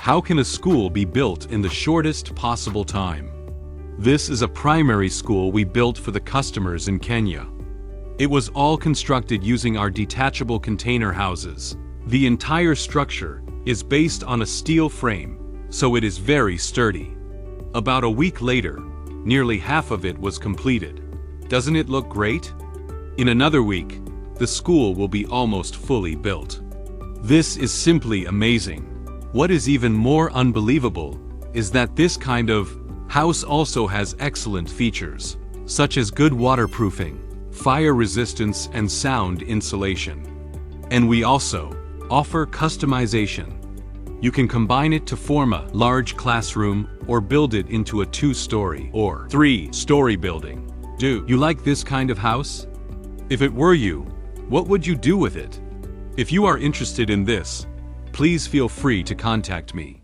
How can a school be built in the shortest possible time? This is a primary school we built for the customers in Kenya. It was all constructed using our detachable container houses. The entire structure is based on a steel frame, so it is very sturdy. About a week later, nearly half of it was completed. Doesn't it look great? In another week, the school will be almost fully built. This is simply amazing. What is even more unbelievable is that this kind of house also has excellent features, such as good waterproofing, fire resistance, and sound insulation. And we also offer customization. You can combine it to form a large classroom or build it into a 2-story or 3-story building. Do you like this kind of house? If it were you, what would you do with it? If you are interested in this, please feel free to contact me.